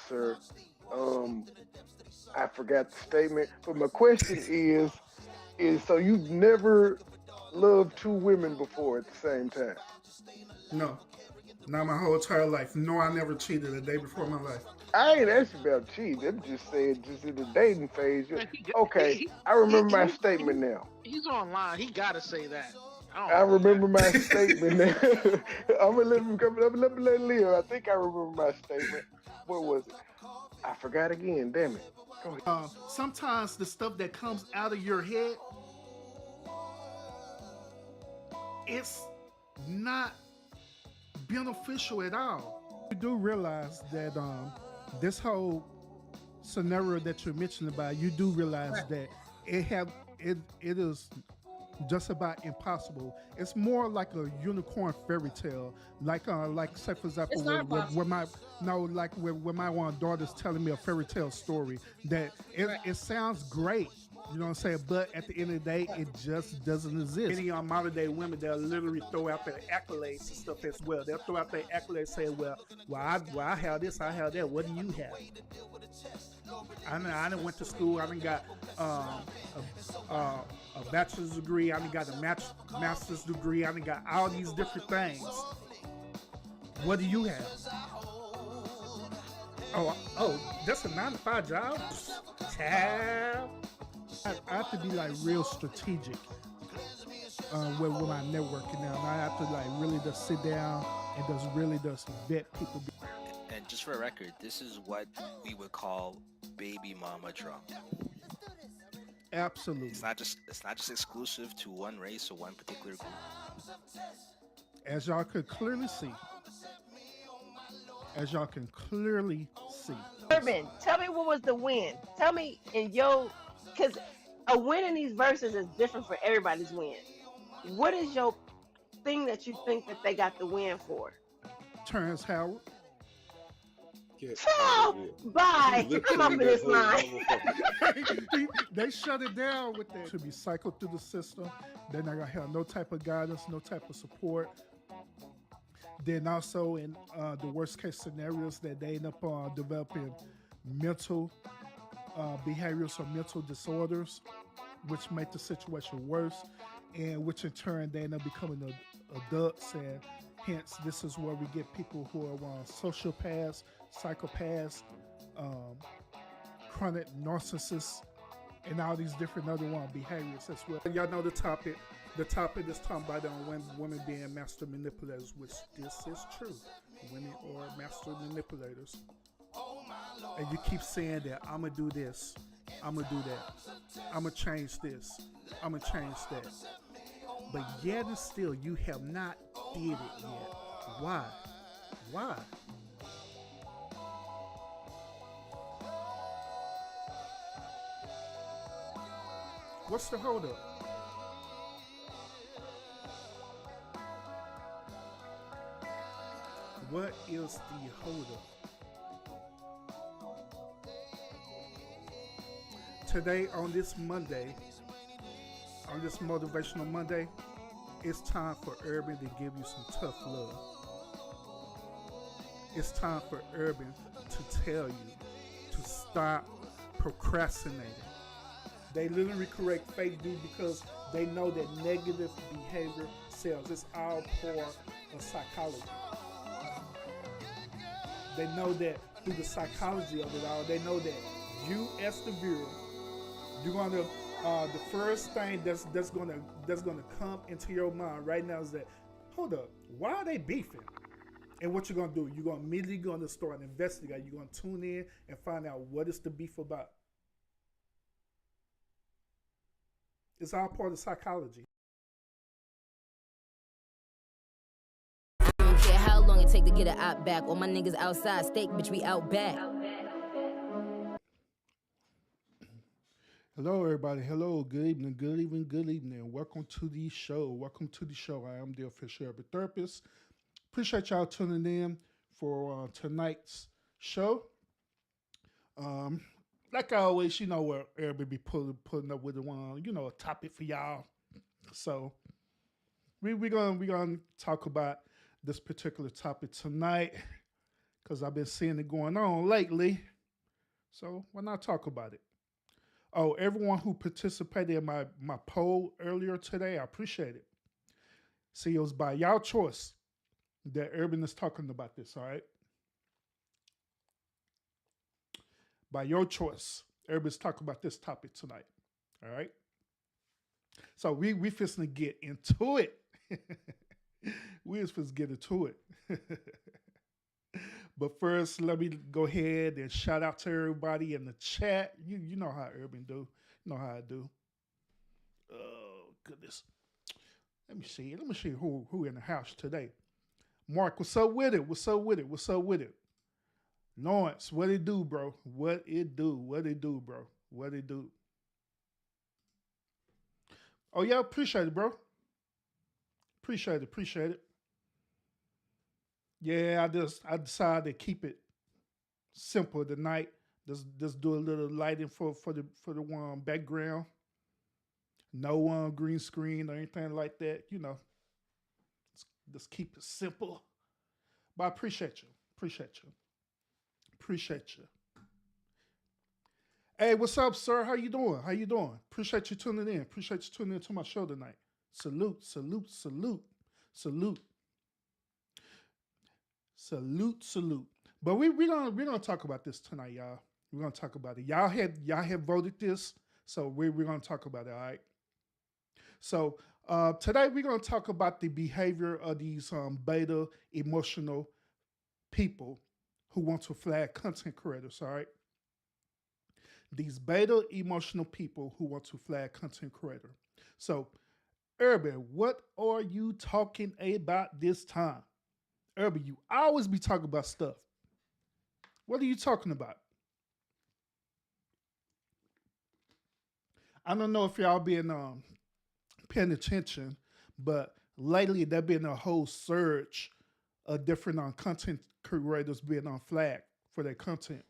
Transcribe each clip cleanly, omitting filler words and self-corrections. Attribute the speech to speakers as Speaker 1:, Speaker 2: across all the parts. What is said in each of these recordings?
Speaker 1: sir. Um, I forgot the statement, but my question is so you've never loved two women before at the same time?
Speaker 2: No, not my whole entire life. No, I never cheated a day before my life.
Speaker 1: I ain't asking about cheating. I'm just saying, just in the dating phase.
Speaker 3: Like,
Speaker 1: Okay, I remember my
Speaker 3: he,
Speaker 1: statement now.
Speaker 3: he's online. He gotta say that. I
Speaker 1: I
Speaker 3: don't believe that.
Speaker 1: remember my statement now. I'm gonna let him come. Let me let him live. I think I remember my statement. What was it? I forgot again. Damn it. Go ahead.
Speaker 2: Sometimes the stuff that comes out of your head, it's not beneficial at all. You do realize that this whole scenario that you're mentioning about, you do realize that it is just about impossible. It's more like a unicorn fairy tale. Like say for example,
Speaker 4: It's not
Speaker 2: where
Speaker 4: possible.
Speaker 2: my no like where my one daughter's telling me a fairy tale story that
Speaker 4: Right.
Speaker 2: it sounds great. You know what I'm saying? But at the end of the day, it just doesn't exist. Many modern day women, they'll literally throw out their accolades and stuff as well. They'll throw out their accolades saying, well, I have this, I have that. What do you have? I done went to school. I done got a bachelor's degree. I done got a master's degree. I done got all these different things. What do you have? That's a 9 to 5 job? Child. I have to be like real strategic with my networking now. And I have to like really just sit down and just really just vet people.
Speaker 5: And just for a record, this is what we would call baby mama drama.
Speaker 2: Absolutely.
Speaker 5: It's not just exclusive to one race or one particular group.
Speaker 2: As y'all could clearly see. As y'all can clearly see.
Speaker 6: Urban, tell me what was the win. Tell me in your, because a win in these verses is different for everybody's win. What is your thing that you think that they got the win for?
Speaker 2: Terrence Howard.
Speaker 6: Oh, bye. Come up with this line.
Speaker 2: They shut it down with that. To be cycled through the system. They're not gonna have no type of guidance, no type of support. Then also in the worst case scenarios that they end up developing mental behaviors or mental disorders, which make the situation worse, and which in turn they end up becoming adults, and hence this is where we get people who are sociopaths, psychopaths, chronic narcissists, and all these different other behaviors as well. Y'all know the topic. The topic is talking about women being master manipulators, which this is true. Women are master manipulators. And you keep saying that, I'm going to do this, I'm going to do that, I'm going to change this, I'm going to change that. But yet and still, you have not did it yet. Why? Why? What's the holdup? What is the holdup? Today, on this Monday, on this Motivational Monday, it's time for Urban to give you some tough love. It's time for Urban to tell you to stop procrastinating. They literally correct fake news because they know that negative behavior sells. It's all part of psychology. They know that through the psychology of it all, they know that you as the viewer, you're gonna the first thing that's gonna come into your mind right now is that, hold up, why are they beefing? And what you're gonna do, you're gonna immediately gonna start investigating. You're gonna tune in and find out what is the beef about. It's all part of psychology.
Speaker 7: Don't care how long it take to get an out back. All my niggas outside, steak, bitch, we out back.
Speaker 2: Hello, everybody. Hello, good evening, good evening, good evening. Welcome to the show. Welcome to the show. I am the official urban therapist. Appreciate y'all tuning in for tonight's show. Like I always, where everybody be putting up with one, a topic for y'all. So we're gonna talk about this particular topic tonight. because I've been seeing it going on lately. So why not talk about it? Oh, everyone who participated in my poll earlier today, I appreciate it. See, it was by y'all choice that Urban is talking about this, all right? By your choice, Urban's talking about this topic tonight, all right? So we fixing to get into it. We is supposed to get into it. But first, let me go ahead and shout out to everybody in the chat. You know how Urban do. You know how I do. Oh, goodness. Let me see who in the house today. Mark, what's up with it? What's up with it? What's up with it? Lawrence, what it do, bro? What it do? What it do, bro? What it do? Oh, yeah, appreciate it, bro. Appreciate it. Yeah, I decided to keep it simple tonight. Just do a little lighting for the one background. No green screen or anything like that. You know, just keep it simple. But I appreciate you. Hey, what's up, sir? How you doing? Appreciate you tuning in. Appreciate you tuning in to my show tonight. Salute. But we're gonna talk about this tonight, y'all. We're gonna talk about it. Y'all have voted this, so we're gonna talk about it. All right. So today we're gonna talk about the behavior of these beta emotional people who want to flag content creators. All right. These beta emotional people who want to flag content creator. So, Urban, what are you talking about this time? Urban, you always be talking about stuff. What are you talking about? I don't know if y'all been paying attention, but lately there been a whole surge of different content creators being on flag for their content.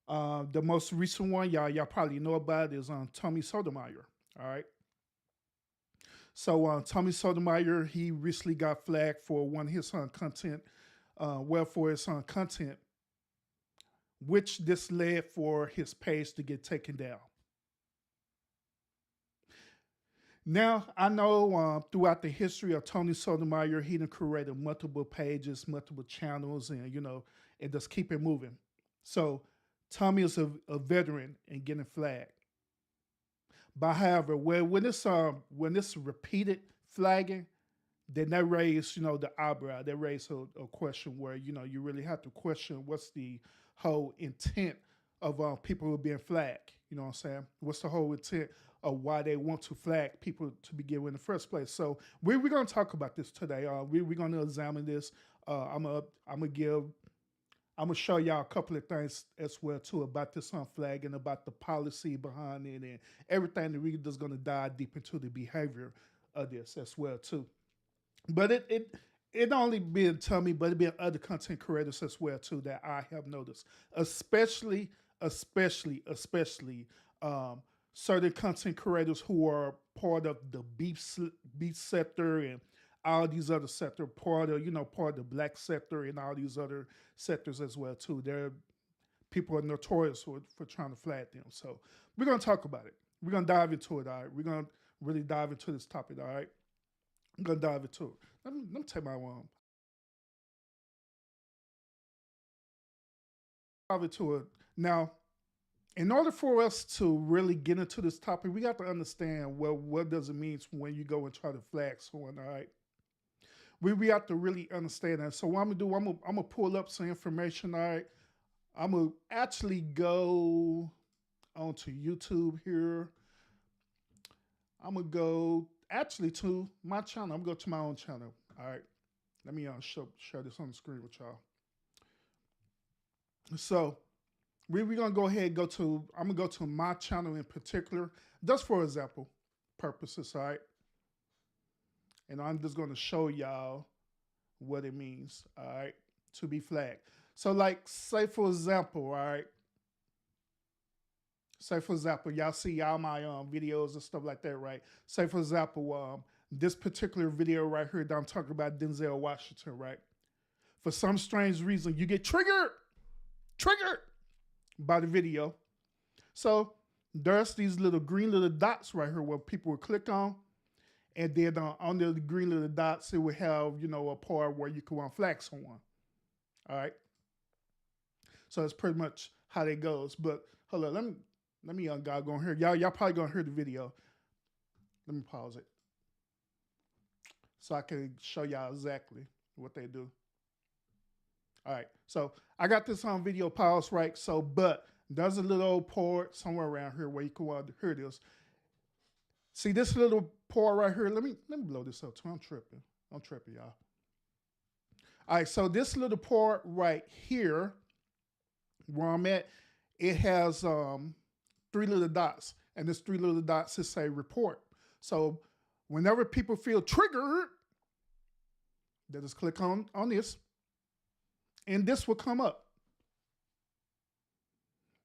Speaker 2: The most recent one y'all probably know about is Tommy Sotomayor. All right. So Tommy Sotomayor, he recently got flagged for one of his content, for his content, which this led for his page to get taken down. Now, I know throughout the history of Tony Sotomayor, he done created multiple pages, multiple channels, and, and just keep it moving. So Tommy is a veteran in getting flagged. But however, when it's repeated flagging, then that raise, the eyebrow. That raise a question where, you really have to question what's the whole intent of people who are being flagged. You know what I'm saying? What's the whole intent of why they want to flag people to begin with in the first place? So we're going to talk about this today. We're going to examine this. I'm gonna show y'all a couple of things as well too about this flagging, about the policy behind it, and everything that we're just gonna dive deep into the behavior of this as well too. But it only been Tommy, but it been other content creators as well too that I have noticed, especially certain content creators who are part of the beef sector and all these other sectors, part of the black sector and all these other sectors as well too. People are notorious for trying to flag them. So we're gonna talk about it. We're gonna dive into it. All right. We're gonna really dive into this topic. All right. I'm gonna dive into it. Let me take my dive into it now. In order for us to really get into this topic, we got to understand what does it mean when you go and try to flag someone. All right. We have to really understand that. So what I'm gonna do, I'm gonna pull up some information. All right, I'm gonna actually go onto YouTube here. I'm gonna go actually to my channel. I'm gonna go to my own channel. All right, let me share this on the screen with y'all. So we're gonna go ahead and I'm gonna go to my channel in particular, just for example purposes. All right. And I'm just going to show y'all what it means, all right, to be flagged. So, like, say for example, all right, y'all see all my videos and stuff like that, right? Say for example, this particular video right here that I'm talking about Denzel Washington, right? for some strange reason, you get triggered by the video. So there's these little green little dots right here where people will click on. And then under the green little dots, it will have, a part where you can unflag someone. All right. So that's pretty much how that goes. But hold on, let me go on here. Y'all probably gonna hear the video. Let me pause it so I can show y'all exactly what they do. All right, so I got this on video pause, right? So, but there's a little old port somewhere around here where you can hear this. See this little port right here? Let me blow this up too. I'm tripping, y'all. All right, so this little port right here, where I'm at, it has 3 little dots, and this 3 little dots is say report. So whenever people feel triggered, they just click on this, and this will come up.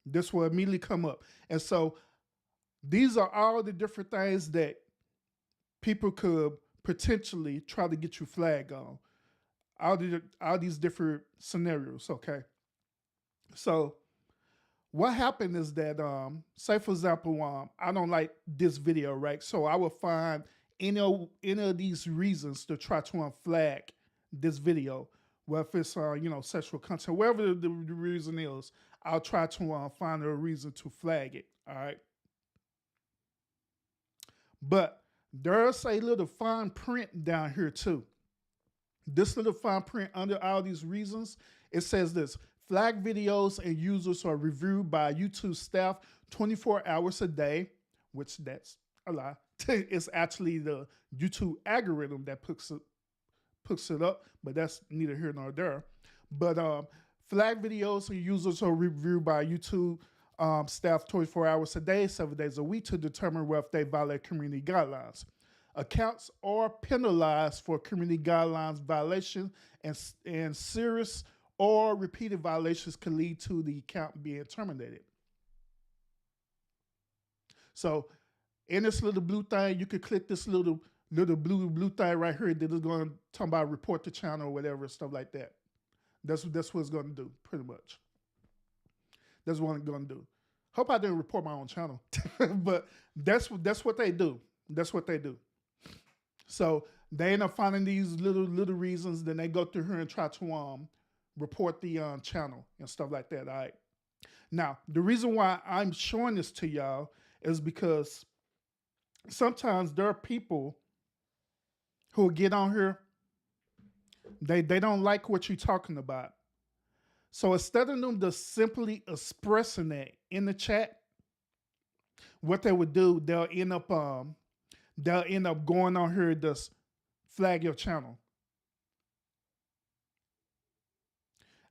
Speaker 2: This will immediately come up. And so these are all the different things that people could potentially try to get you flagged on. All these different scenarios, okay? So what happened is that, say for example, I don't like this video, right? So I will find any of these reasons to try to unflag this video. Well, if it's, sexual content, whatever the reason is, I'll try to find a reason to flag it, all right? But there's a little fine print down here too. This little fine print under all these reasons, it says this: flag videos and users are reviewed by YouTube staff 24 hours a day, which that's a lie. It's actually the YouTube algorithm that puts it up, but that's neither here nor there. But flag videos and users are reviewed by YouTube staff 24 hours a day, 7 days a week to determine whether they violate community guidelines. Accounts are penalized for community guidelines violation, and serious or repeated violations can lead to the account being terminated. So in this little blue thing, you could click this little blue thing right here that is going to talk about report the channel or whatever, stuff like that. That's what it's going to do, pretty much. That's what it's going to do. Hope I didn't report my own channel, but that's what they do. That's what they do. So they end up finding these little reasons, then they go through here and try to report the channel and stuff like that. All right. Now, the reason why I'm showing this to y'all is because sometimes there are people who get on here, they don't like what you're talking about. So instead of them just simply expressing that in the chat, what they would do, they'll end up going on here and just flag your channel.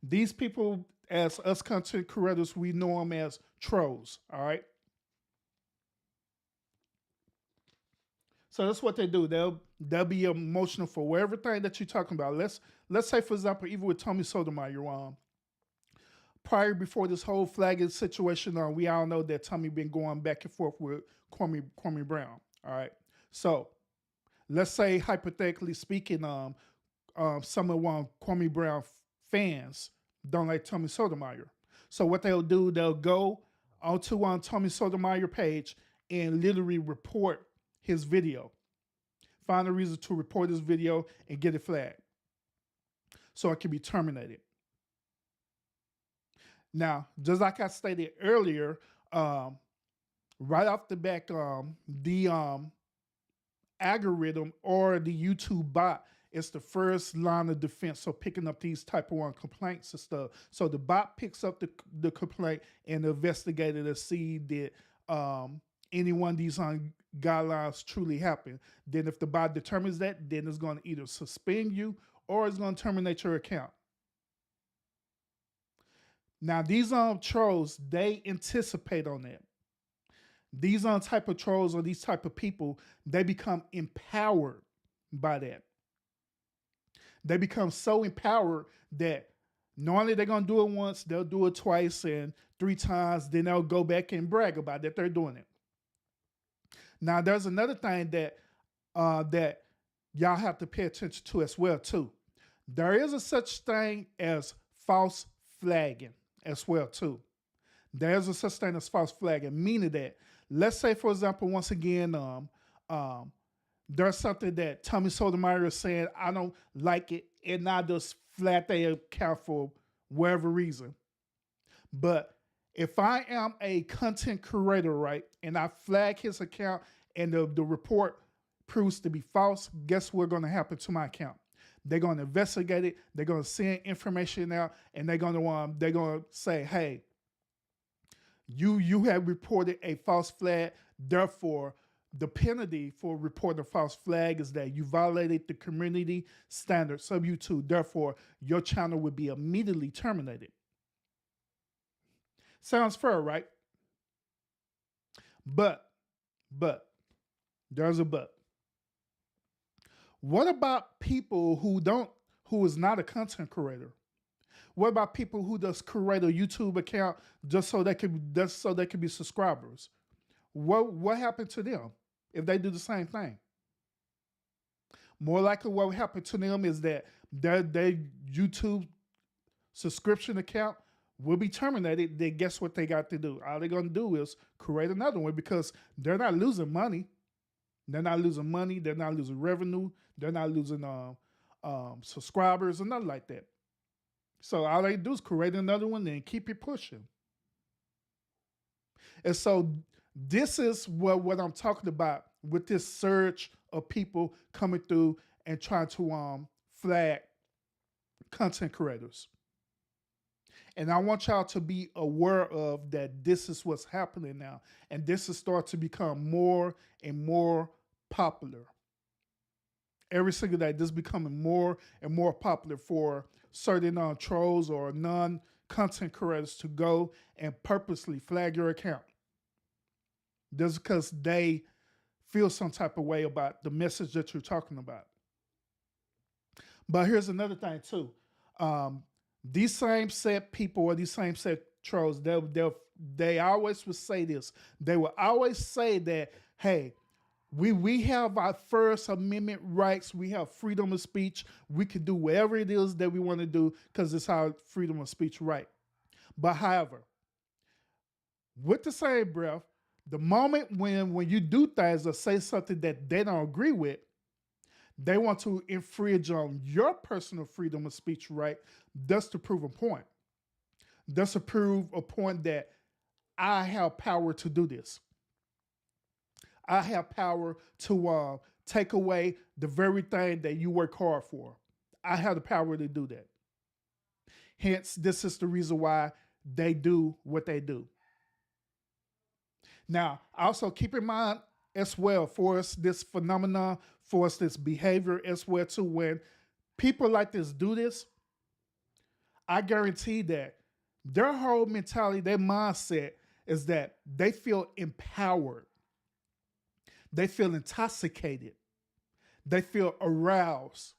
Speaker 2: These people, as us content creators, we know them as trolls, all right? So that's what they do. They'll be emotional for everything that you're talking about. Let's say, for example, even with Tommy Sotomayor, prior before this whole flagging situation, we all know that Tommy been going back and forth with Kwame Brown. All right. So let's say, hypothetically speaking, some of Kwame Brown fans don't like Tommy Sotomayor. So what they'll do, they'll go onto Tommy Sotomayor page and literally report his video. Find a reason to report his video and get it flagged so it can be terminated. Now, just like I stated earlier, right off the back, the algorithm or the YouTube bot is the first line of defense. So picking up these type of complaints and stuff. So the bot picks up the complaint and investigates it to see that any one of these guidelines truly happen. Then if the bot determines that, then it's going to either suspend you or it's going to terminate your account. Now, these trolls, they anticipate on that. These type of trolls or these type of people, they become empowered by that. They become so empowered that normally they're going to do it once, they'll do it twice and 3 times, then they'll go back and brag about that they're doing it. Now, there's another thing that that y'all have to pay attention to as well, too. There is a such thing as false flagging as well too. There's a such thing as false flagging, meaning that, let's say, for example, once again, there's something that Tommy Sotomayor is saying, I don't like it, and I just flat they account for whatever reason. But if I am a content creator, right, and I flag his account and the report proves to be false, guess what's going to happen to my account? They're going to investigate it. They're going to send information out, and they're going to say, hey, you have reported a false flag. Therefore, the penalty for reporting a false flag is that you violated the community standards of YouTube. Therefore, your channel would be immediately terminated. Sounds fair, right? But, there's a but. What about people who is not a content creator? What about people who just create a YouTube account just so they can be subscribers? What happened to them if they do the same thing? More likely what will happen to them is that their YouTube subscription account will be terminated. Then guess what they got to do? All they're going to do is create another one because they're not losing money. They're not losing money. They're not losing revenue. They're not losing subscribers or nothing like that. So all they do is create another one and keep it pushing. And so this is what I'm talking about with this surge of people coming through and trying to flag content creators. And I want y'all to be aware of that this is what's happening now. And this is starting to become more and more popular. Every single day, this is becoming more and more popular for certain trolls or non-content creators to go and purposely flag your account. Just because they feel some type of way about the message that you're talking about. But here's another thing too. These same set people or these same set trolls, they always would say this. They will always say that, hey, we have our First Amendment rights. We have freedom of speech. We can do whatever it is that we want to do because it's our freedom of speech right. But however, with the same breath, the moment when you do things or say something that they don't agree with, they want to infringe on your personal freedom of speech right, thus to prove a point. Thus to prove a point that I have power to do this. I have power to take away the very thing that you work hard for. I have the power to do that. Hence, this is the reason why they do what they do. Now, also keep in mind as well for us this phenomenon, for us this behavior as well too, when people like this do this, I guarantee that their whole mentality, their mindset is that they feel empowered. They feel intoxicated. They feel aroused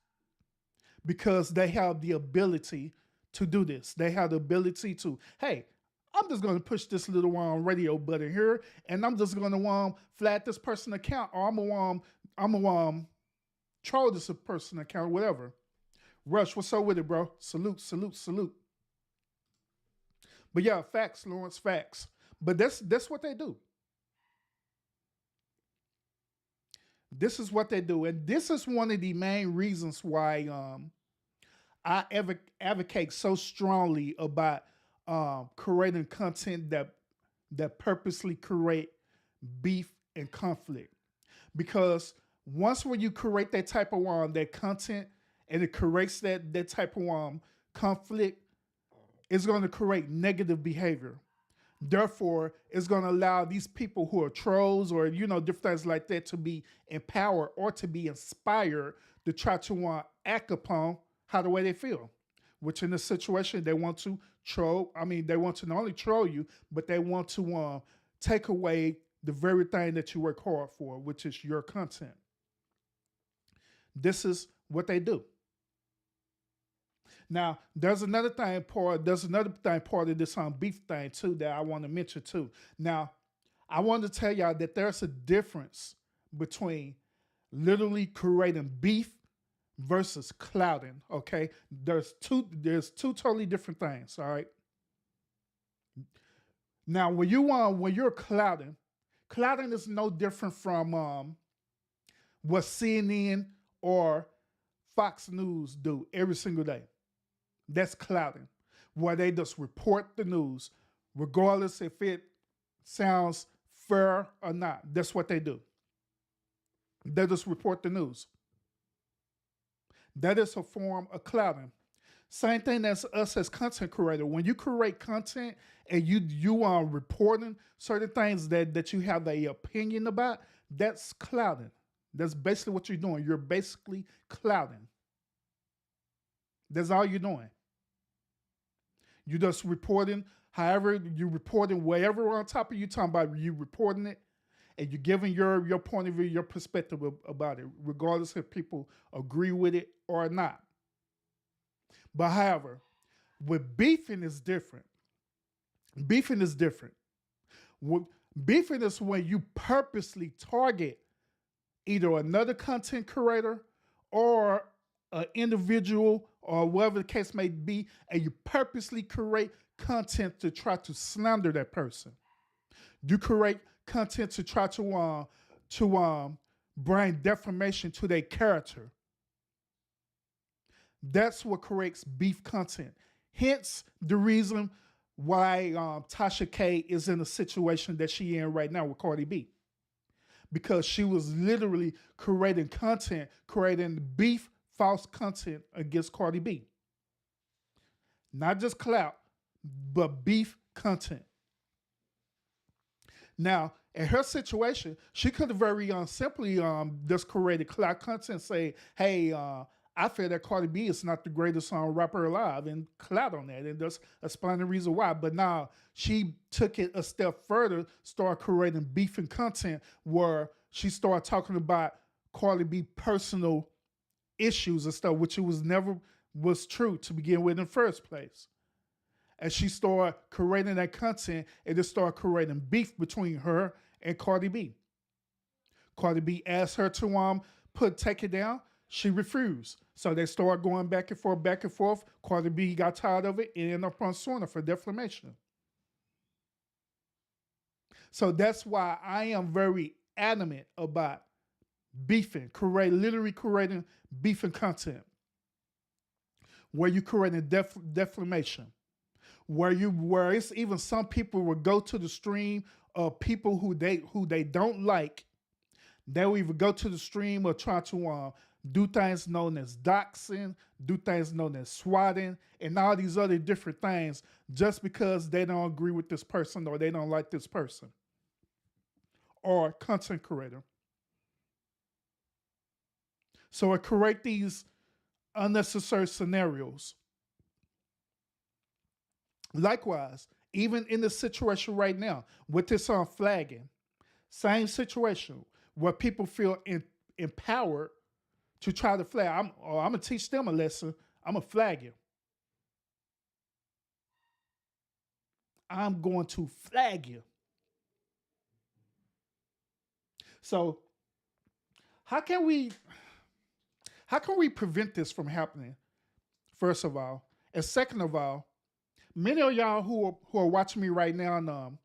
Speaker 2: because they have the ability to do this. They have the ability to, hey, I'm just going to push this little radio button here, and I'm just going to flag this person account, or I'm going to troll this person account, whatever. Rush, what's up with it, bro? Salute, salute, salute. But yeah, facts, Lawrence, facts. But that's what they do. This is what they do. And this is one of the main reasons why I advocate so strongly about creating content that purposely create beef and conflict. Because once when you create that type of that content and it creates that type of conflict, it's going to create negative behavior. Therefore, it's going to allow these people who are trolls or, different things like that to be empowered or to be inspired to try to act upon how the way they feel. Which in this situation, they want to troll. I mean, they want to not only troll you, but they want to take away the very thing that you work hard for, which is your content. This is what they do. Now, there's another thing part of this beef thing too that I want to mention too. Now, I want to tell y'all that there's a difference between literally creating beef versus clouding. Okay, there's two totally different things. All right. Now, when you're clouding is no different from what CNN or Fox News do every single day. That's clouding, where they just report the news, regardless if it sounds fair or not. That's what they do. They just report the news. That is a form of clouding. Same thing as us as content creator. When you create content and you are reporting certain things that you have a opinion about, that's clouding. That's basically what you're doing. You're basically clouding. That's all you're doing. You just reporting, however you reporting whatever on top of you talking about, you reporting it and you're giving your point of view, your perspective about it, regardless if people agree with it or not. But however, with beefing is different. Beefing is different. Beefing is when you purposely target either another content creator or an individual or whatever the case may be, and you purposely create content to try to slander that person. You create content to try to bring defamation to their character. That's what creates beef content. Hence the reason why Tasha K is in the situation that she in right now with Cardi B. Because she was literally creating beef, false content against Cardi B. Not just clout, but beef content. Now, in her situation, she could have very simply just created clout content, say, hey, I feel that Cardi B is not the greatest rapper alive, and clout on that, and just explain the reason why. But now she took it a step further, started creating beef and content where she started talking about Cardi B personal issues and stuff, which it was never was true to begin with in the first place. And she started creating that content and just started creating beef between her and Cardi B. Cardi B asked her to take it down. She refused. So they started going back and forth, back and forth. Cardi B got tired of it and ended up on suing her for defamation. So that's why I am very adamant about beefing, literally creating beefing content, where you creating defamation, where it's even some people will go to the stream of people who they don't like. They will either go to the stream or try to do things known as doxing, do things known as swatting, and all these other different things just because they don't agree with this person or they don't like this person or content creator. So it create these unnecessary scenarios. Likewise, even in the situation right now with this flagging, same situation where people feel empowered to try to flag. I'm gonna teach them a lesson. I'm gonna flag you. I'm going to flag you. So how can we prevent this from happening? First of all, and second of all, many of y'all who are watching me right now, and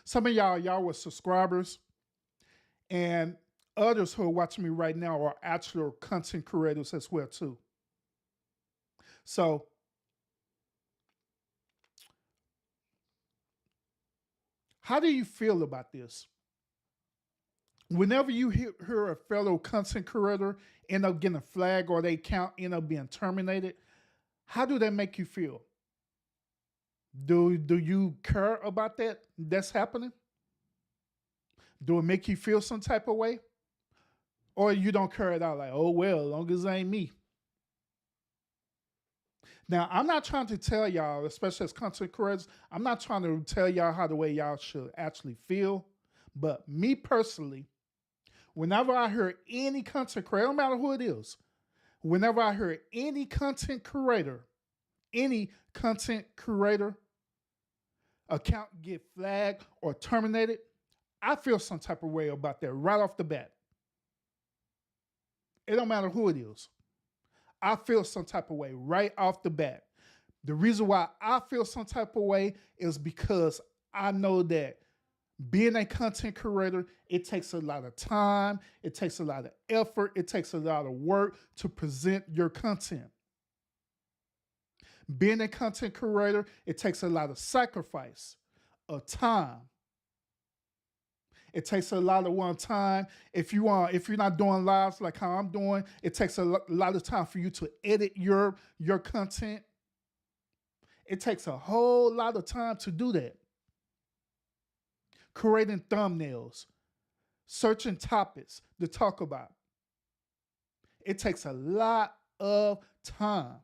Speaker 2: some of y'all were subscribers, and others who are watching me right now are actual content creators as well too. So how do you feel about this? Whenever you hear a fellow content creator end up getting a flag or their account end up being terminated, how do that make you feel? Do you care about that's happening? Do it make you feel some type of way? Or you don't care at all, like, oh, well, as long as it ain't me. Now, I'm not trying to tell y'all, especially as content creators, I'm not trying to tell y'all how the way y'all should actually feel. But me personally, whenever I hear any content creator, no matter who it is, whenever I hear any content creator account get flagged or terminated, I feel some type of way about that right off the bat. It don't matter who it is. I feel some type of way right off the bat. The reason why I feel some type of way is because I know that being a content creator, it takes a lot of time, it takes a lot of effort, it takes a lot of work to present your content. Being a content creator, it takes a lot of sacrifice of time. It takes a lot of one time. If you're not doing lives like how I'm doing, it takes a lot of time for you to edit your content. It takes a whole lot of time to do that. Creating thumbnails, searching topics to talk about. It takes a lot of time.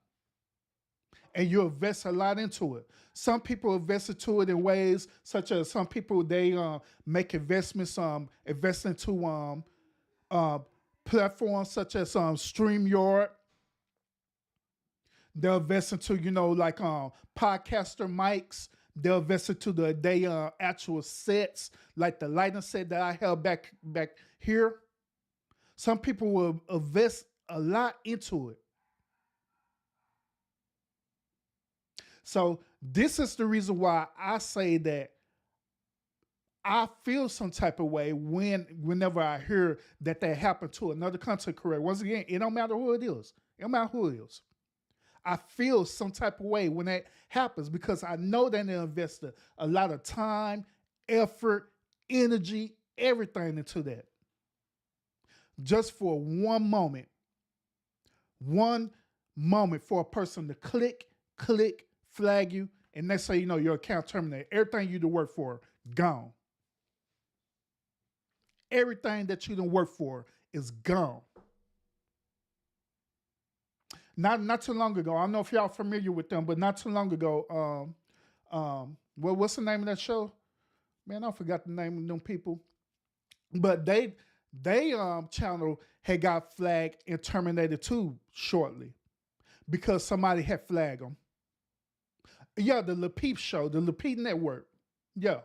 Speaker 2: And you invest a lot into it. Some people invest into it in ways such as some people, they make investments, invest into platforms such as StreamYard. They'll invest into, like podcaster mics. They'll invest into the actual sets, like the lighting set that I held back here. Some people will invest a lot into it. So this is the reason why I say that I feel some type of way whenever I hear that happened to another content creator. Once again, it don't matter who it is. It don't matter who it is. I feel some type of way when that happens because I know that they invested a lot of time, effort, energy, everything into that. Just for one moment for a person to click, flag you, and next thing you know, your account terminated. Everything you done work for, gone. Everything that you done work for is gone. Not too long ago, I don't know if y'all familiar with them, but not too long ago, what's the name of that show? Man, I forgot the name of them people. But they channel had got flagged and terminated too shortly because somebody had flagged them. Yeah, the Le Peep show, the Le Peep network. Yeah.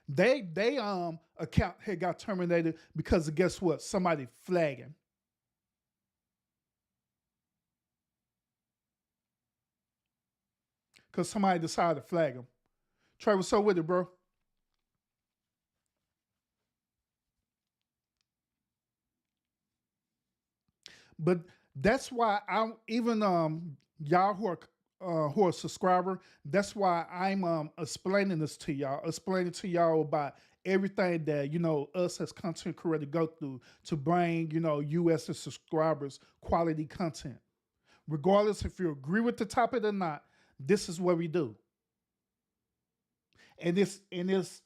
Speaker 2: They account had got terminated because of, guess what? Somebody flagging. Because somebody decided to flag him. Trey, what's up with it, bro? But that's why I'm even y'all who are a subscriber. That's why I'm explaining this to y'all. Explaining to y'all about everything that us as content creators go through to bring you as the subscribers quality content. Regardless if you agree with the topic or not, this is what we do. And it's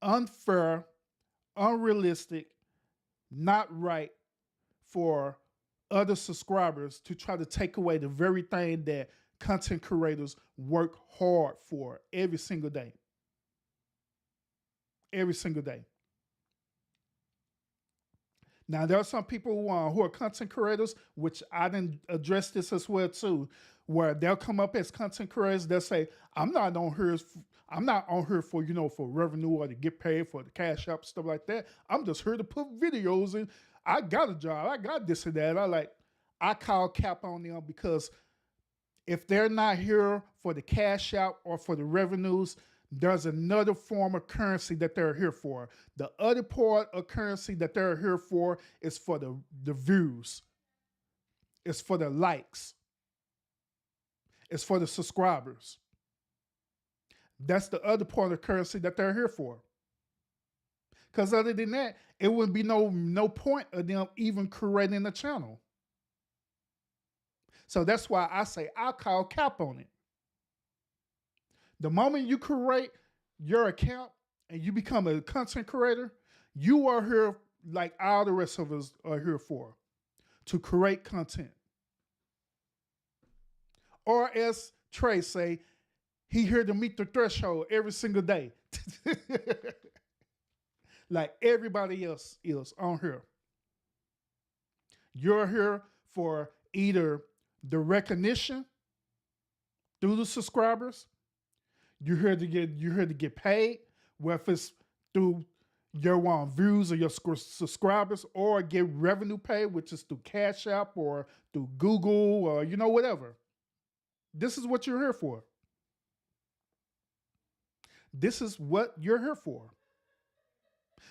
Speaker 2: unfair, unrealistic, not right for other subscribers to try to take away the very thing that content creators work hard for every single day. Every single day. Now, there are some people who are content creators, which I didn't address this as well too, where they'll come up as content creators. They'll say, "I'm not on here for for revenue or to get paid for the cash app stuff like that. I'm just here to put videos in. I got a job. I got this and that." I call cap on them because if they're not here for the cash out or for the revenues, there's another form of currency that they're here for. The other part of currency that they're here for is for the views. It's for the likes. It's for the subscribers. That's the other part of currency that they're here for. Because other than that, it wouldn't be no point of them even creating a channel. So that's why I say I'll call cap on it. The moment you create your account and you become a content creator, you are here like all the rest of us are here for, to create content. Or as Trey say, he here to meet the threshold every single day. Like everybody else is on here. You're here for either the recognition through the subscribers. You're here to get paid, whether it's through, your views or your subscribers, or get revenue paid, which is through Cash App or through Google or whatever. This is what you're here for. This is what you're here for.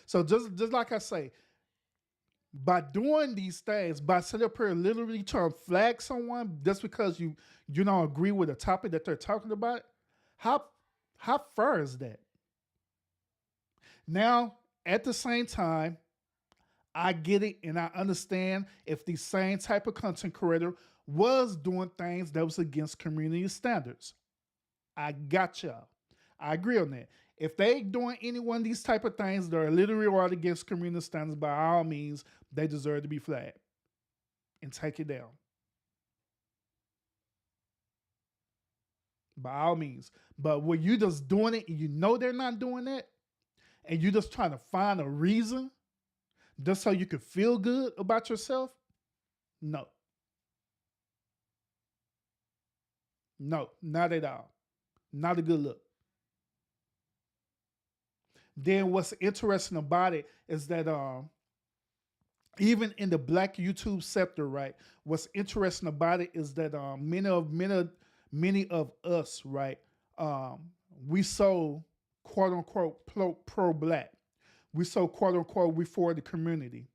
Speaker 2: So just like I say, by doing these things, by sitting up here literally trying to flag someone just because you don't agree with the topic that they're talking about, how fair is that? Now, at the same time, I get it and I understand if the same type of content creator was doing things that was against community standards. I got y'all. I agree on that. If they doing any one of these type of things that are literally right against community standards, by all means, they deserve to be flagged and take it down. By all means. But when you just doing it and you know they're not doing that, and you just trying to find a reason just so you can feel good about yourself, no. No, not at all. Not a good look. Then what's interesting about it is that even in the Black YouTube sector, right? What's interesting about it is that many of us, right? We so quote unquote pro Black. We so quote unquote we for the community.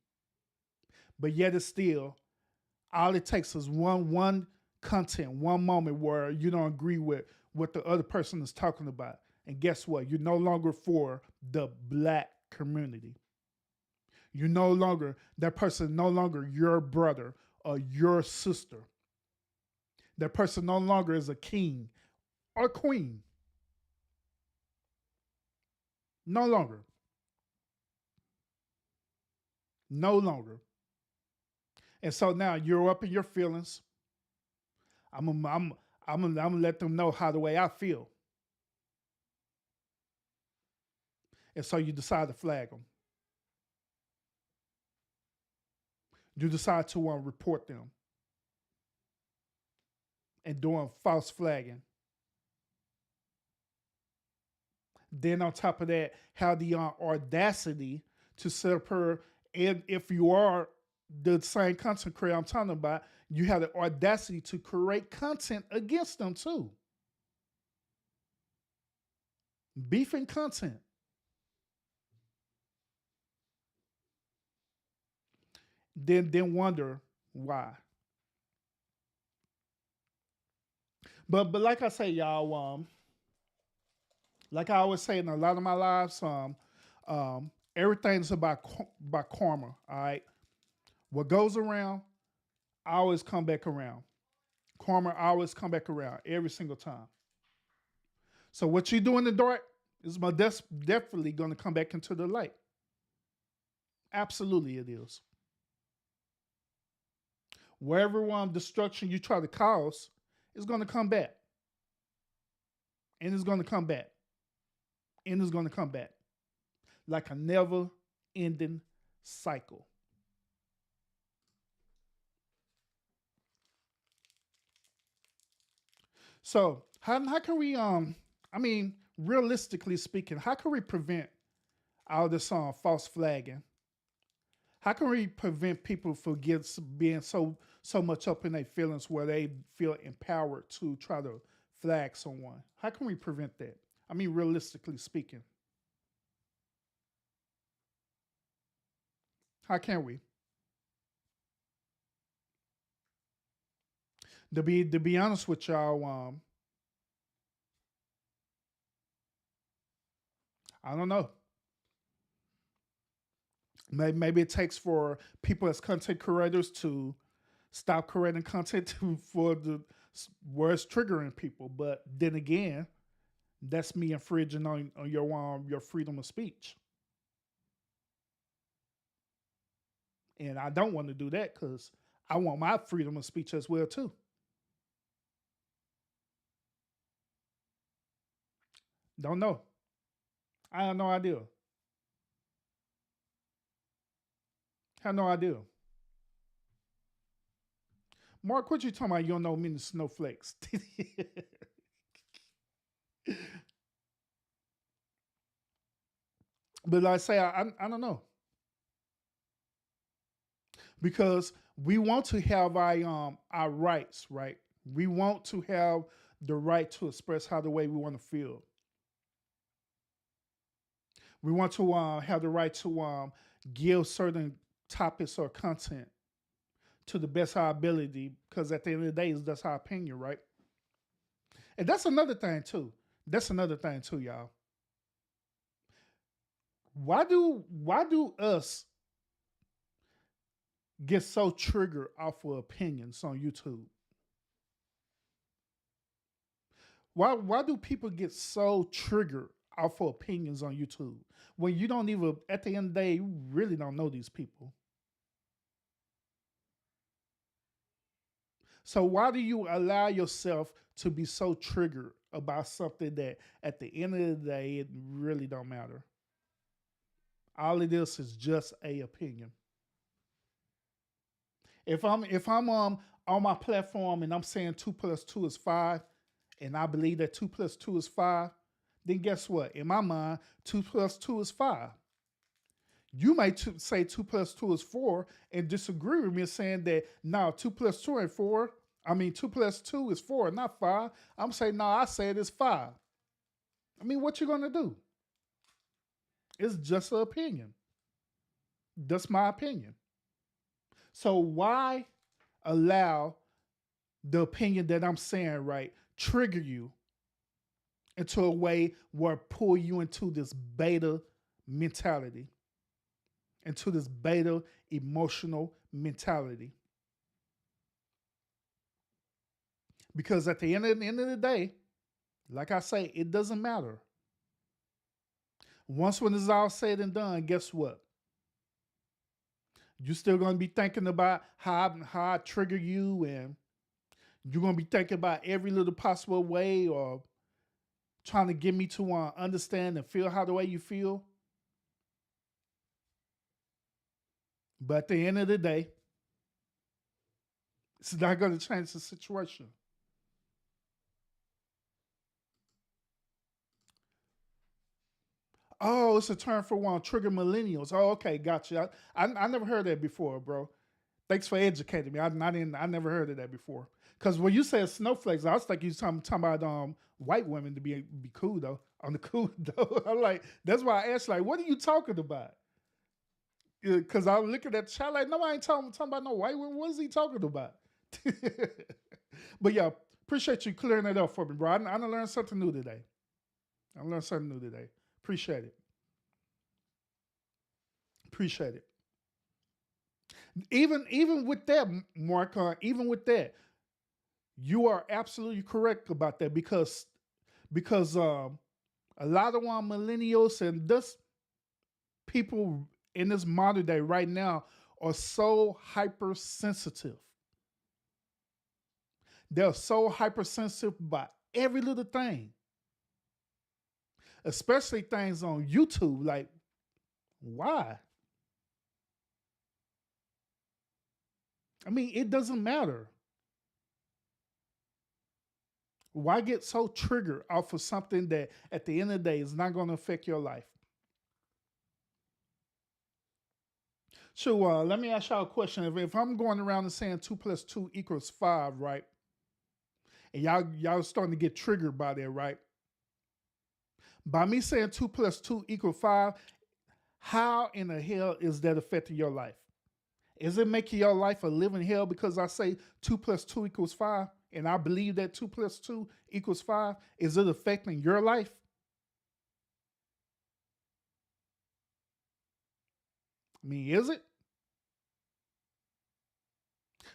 Speaker 2: But yet it's still all it takes is one content, one moment where you don't agree with what the other person is talking about. And guess what? You're no longer for the Black community. You no longer, that person no longer your brother or your sister. That person no longer is a king or queen. No longer. No longer. And so now you're up in your feelings. I'm gonna let them know how the way I feel. And so you decide to flag them. You decide to report them. And doing false flagging. Then on top of that, have the audacity to sit up here, and if you are the same content creator I'm talking about, you have the audacity to create content against them too. Beefing content. Then wonder why. But like I say, y'all, like I always say in a lot of my lives, everything's about karma. All right, what goes around, I always come back around. Karma always come back around every single time. So what you do in the dark is definitely going to come back into the light. Absolutely, it is. Wherever destruction you try to cause is going to come back. And it's going to come back. And it's going to come back. Like a never-ending cycle. So how can we, realistically speaking, how can we prevent all this false flagging? How can we prevent people from being so much up in their feelings where they feel empowered to try to flag someone? How can we prevent that? Realistically speaking. How can we? To be honest with y'all, I don't know. Maybe it takes for people as content creators to stop creating content for where it's triggering people. But then again, that's me infringing on your freedom of speech. And I don't want to do that because I want my freedom of speech as well too. Don't know. I have no idea. Have no idea. Mark, what you talking about? You don't know many snowflakes. But like I say, I don't know, because we want to have our rights, right? We want to have the right to express how the way we want to feel. We want to have the right to give certain topics or content to the best of our ability, because at the end of the day, that's our opinion, right? And that's another thing too. Y'all. Why do us get so triggered off of opinions on YouTube? Why do people get so triggered off of opinions on YouTube when you don't even, at the end of the day, you really don't know these people? So why do you allow yourself to be so triggered about something that at the end of the day it really don't matter? All of this is just a opinion. If I'm on my platform and I'm saying 2 plus 2 is 5, and I believe that 2 plus 2 is 5, then guess what? In my mind, 2 plus 2 is 5. You might say 2 plus 2 is 4 and disagree with me, saying that no, 2 plus 2 ain't 4. I mean, 2 plus 2 is 4, not 5. I'm saying, no, I said it's 5. I mean, what you gonna do? It's just an opinion. That's my opinion. So why allow the opinion that I'm saying, right, trigger you into a way where pull you into this beta mentality, into this beta emotional mentality? Because at the end of the day, like I say, it doesn't matter. Once when it's all said and done, guess what? You're still going to be thinking about how I trigger you, and you're going to be thinking about every little possible way, or trying to get me to understand and feel how the way you feel. But at the end of the day, it's not going to change the situation. Oh, it's a term for trigger millennials. Oh, okay, gotcha. I never heard that before, bro. Thanks for educating me. I never heard of that before. Because when you said snowflakes, I was thinking you talking about white women to be cool though. On the cool though. I'm like, that's why I asked, like, what are you talking about? Because I was looking at the child like, no, I ain't talking about no white women. What is he talking about? But yeah, appreciate you clearing that up for me, bro. I learned something new today. Appreciate it. Even with that, Mark, even with that, you are absolutely correct about that, because a lot of millennials and this people in this modern day right now are so hypersensitive. They're so hypersensitive about every little thing, especially things on YouTube. Like, why? I mean, it doesn't matter. Why get so triggered off of something that at the end of the day is not going to affect your life? So let me ask y'all a question. If I'm going around and saying 2 plus 2 equals 5, right? And y'all starting to get triggered by that, right? By me saying 2 plus 2 equals 5, how in the hell is that affecting your life? Is it making your life a living hell because I say 2 plus 2 equals 5, and I believe that 2 plus 2 equals 5? Is it affecting your life? I mean, is it?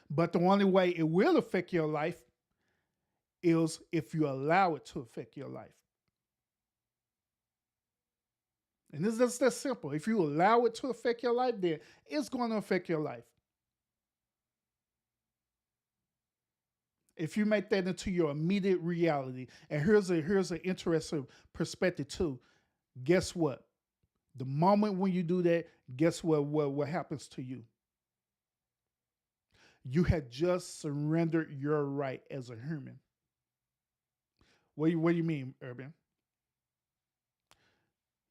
Speaker 2: But the only way it will affect your life is if you allow it to affect your life. And this is that simple. If you allow it to affect your life, then it's going to affect your life. If you make that into your immediate reality, and here's an interesting perspective too. Guess what? The moment when you do that, guess what happens to you? You had just surrendered your right as a human. What do you mean, Urban?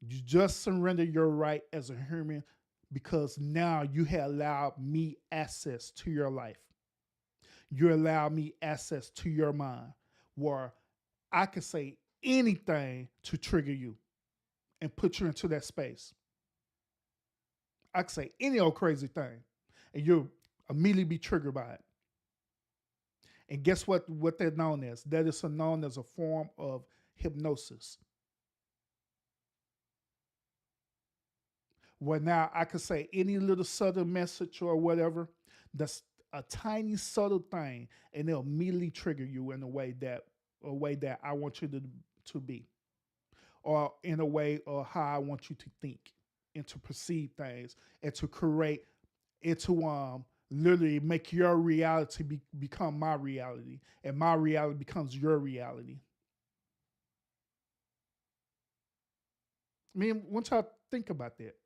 Speaker 2: You just surrender your right as a human because now you have allowed me access to your life. You allow me access to your mind where I can say anything to trigger you and put you into that space. I can say any old crazy thing and you'll immediately be triggered by it. And guess what they're known as? That is known as a form of hypnosis. Where now I could say any little subtle message or whatever that's a tiny subtle thing and it'll immediately trigger you in a way that I want you to be. Or in a way or how I want you to think and to perceive things and to create and to literally make your reality become my reality and my reality becomes your reality. I mean, once I think about that,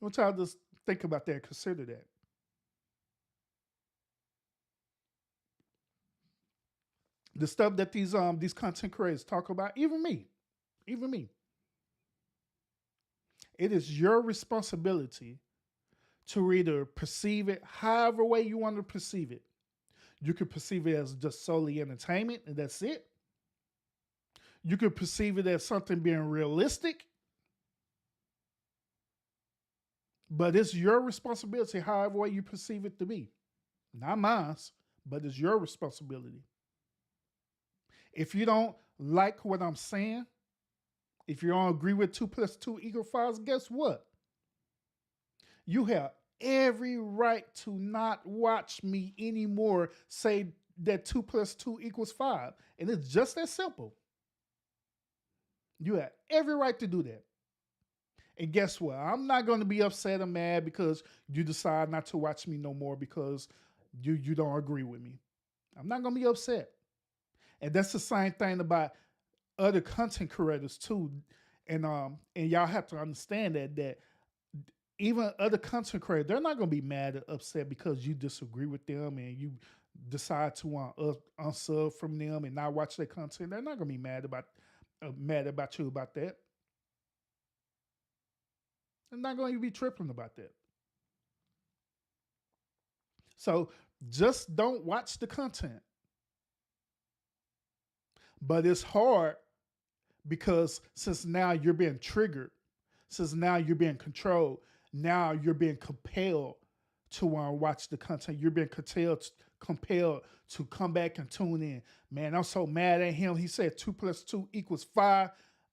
Speaker 2: once I just think about that, consider that. The stuff that these content creators talk about, even me, it is your responsibility to either perceive it however way you want to perceive it. You could perceive it as just solely entertainment and that's it. You could perceive it as something being realistic. But it's your responsibility however way you perceive it to be. Not mine, but it's your responsibility. If you don't like what I'm saying, if you don't agree with 2 + 2 = 5, guess what? You have every right to not watch me anymore say that 2 + 2 = 5. And it's just that simple. You have every right to do that. And guess what? I'm not going to be upset or mad because you decide not to watch me no more because you don't agree with me. I'm not going to be upset. And that's the same thing about other content creators too. And y'all have to understand that even other content creators, they're not going to be mad or upset because you disagree with them and you decide to unsub from them and not watch their content. They're not going to be mad about you about that. They're not going to be tripping about that. So just don't watch the content. But it's hard because since now you're being triggered, since now you're being controlled, now you're being compelled to watch the content. You're being compelled to come back and tune in. Man, I'm so mad at him. He said 2 + 2 = 5.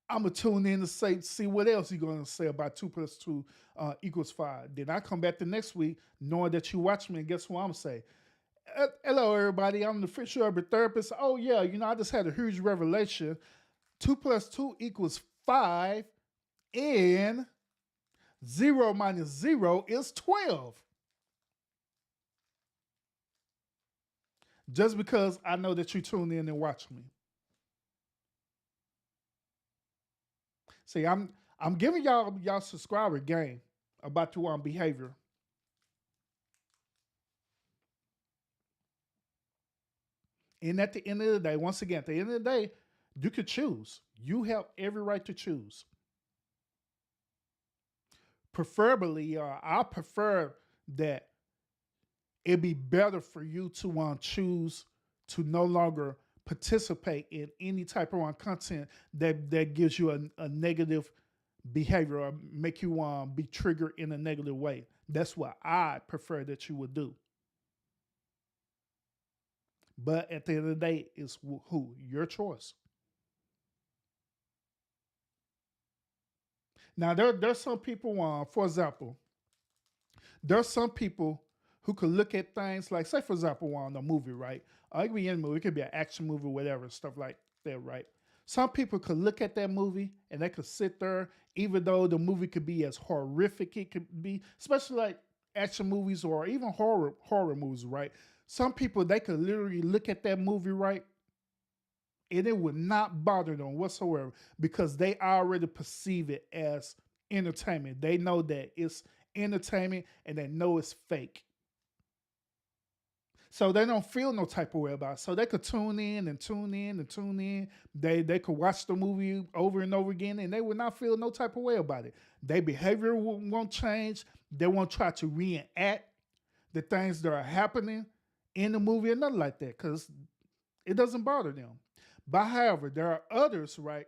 Speaker 2: I'm going to tune in to see what else he's going to say about 2 + 2 = 5. Then I come back the next week knowing that you watch me, and guess what I'm going to say? Hello, everybody. I'm the official urban therapist. Oh, yeah, I just had a huge revelation. 2 + 2 = 5, and 0 - 0 is 12. Just because I know that you tune in and watch me. See, I'm giving y'all subscriber game about your behavior. And at the end of the day, once again, at the end of the day, you could choose. You have every right to choose. Preferably, I prefer that it'd be better for you to choose to no longer participate in any type of content that gives you a negative behavior or make you be triggered in a negative way. That's what I prefer that you would do. But at the end of the day, it's your choice. Now, there's some people, for example, there's some people who could look at things like, say, for example, on a movie, right? It could be any movie. It could be an action movie, whatever, stuff like that, right? Some people could look at that movie and they could sit there, even though the movie could be as horrific it could be, especially like action movies or even horror movies, right? Some people, they could literally look at that movie, right? And it would not bother them whatsoever because they already perceive it as entertainment. They know that it's entertainment and they know it's fake. So they don't feel no type of way about it. So they could tune in and tune in and tune in. They could watch the movie over and over again and they would not feel no type of way about it. Their behavior won't change. They won't try to reenact the things that are happening in the movie or nothing like that because it doesn't bother them. But however, there are others, right?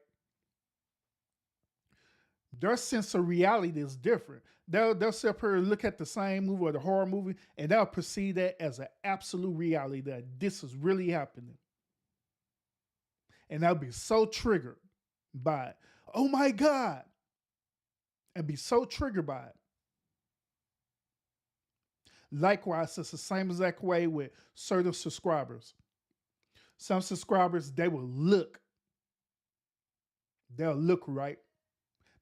Speaker 2: Their sense of reality is different. They'll sit up here and look at the same movie or the horror movie, and they'll perceive that as an absolute reality that this is really happening. And they'll be so triggered by it. Oh my God. And be so triggered by it. Likewise, it's the same exact way with certain subscribers. Some subscribers, they'll look right.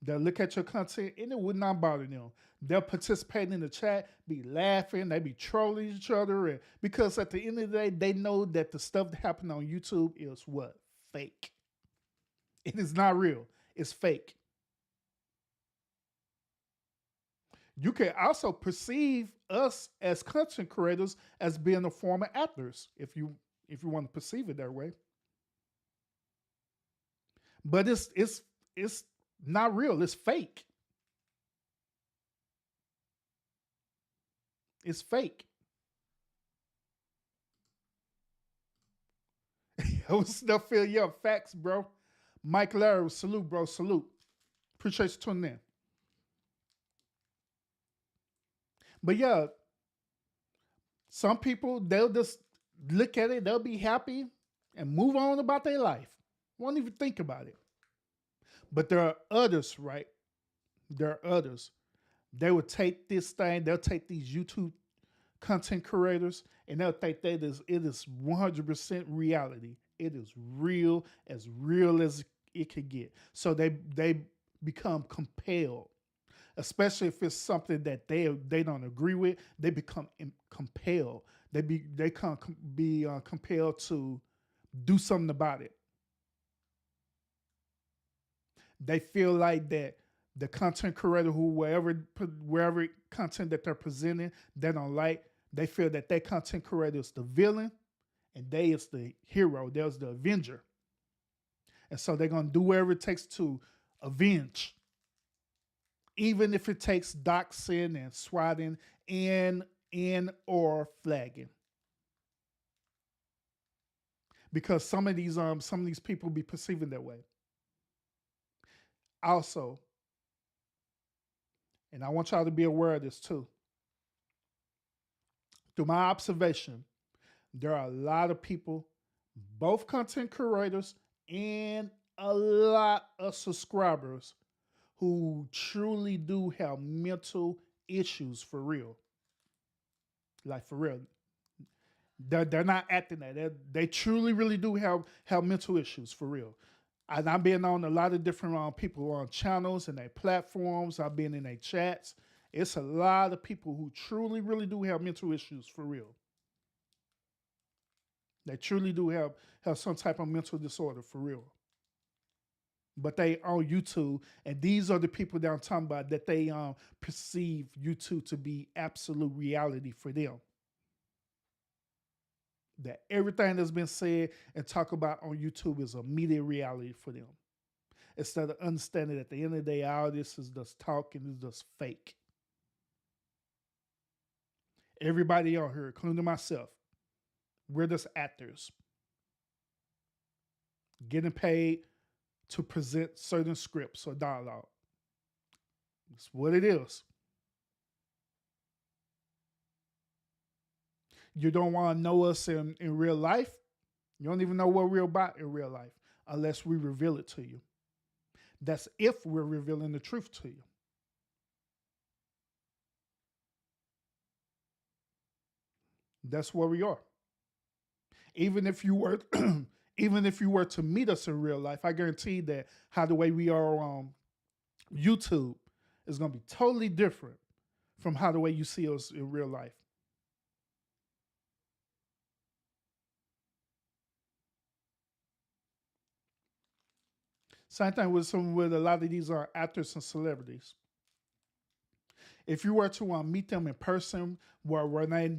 Speaker 2: They'll look at your content and it would not bother them. They'll participate in the chat, be laughing, they be trolling each other. And because at the end of the day, they know that the stuff that happened on YouTube is what? Fake. It is not real. It's fake. You can also perceive us as content creators as being a form of actors, if you want to perceive it that way. But it's not real. It's fake. It's fake. What's stuff feel? Yeah, facts, bro. Mike Larry, salute, bro. Salute. Appreciate you tuning in. But yeah, some people, they'll just look at it, they'll be happy and move on about their life. Won't even think about it. But there are others, right? There are others. They will take this thing, they'll take these YouTube content creators, and they'll think that it is 100% reality. It is real as it could get. So they become compelled, especially if it's something that they don't agree with. They become compelled. They can be compelled to do something about it. They feel like that the content creator wherever content that they're presenting, they don't like, they feel that their content creator is the villain and they is the hero. There's the avenger. And so they're going to do whatever it takes to avenge. Even if it takes doxing and swatting and or flagging. Because some of these people be perceiving that way. Also, and I want y'all to be aware of this too. Through my observation, there are a lot of people, both content creators and a lot of subscribers, who truly do have mental issues for real. Like for real. They're not acting that. They truly, really do have mental issues for real. And I've been on a lot of different people on channels and their platforms. I've been in their chats. It's a lot of people who truly, really do have mental issues for real. They truly do have some type of mental disorder for real. But they on YouTube, and these are the people that I'm talking about, that they perceive YouTube to be absolute reality for them. That everything that's been said and talked about on YouTube is immediate reality for them. Instead of understanding that at the end of the day, all this is just talk and it's just fake. Everybody out here, including myself, we're just actors. Getting paid to present certain scripts or dialogue. It's what it is. You don't want to know us in real life. You don't even know what we're about in real life unless we reveal it to you. That's if we're revealing the truth to you. That's where we are. Even if you were to meet us in real life, I guarantee that how the way we are on YouTube is going to be totally different from how the way you see us in real life. Same thing with a lot of these are actors and celebrities. if you were to meet them in person, where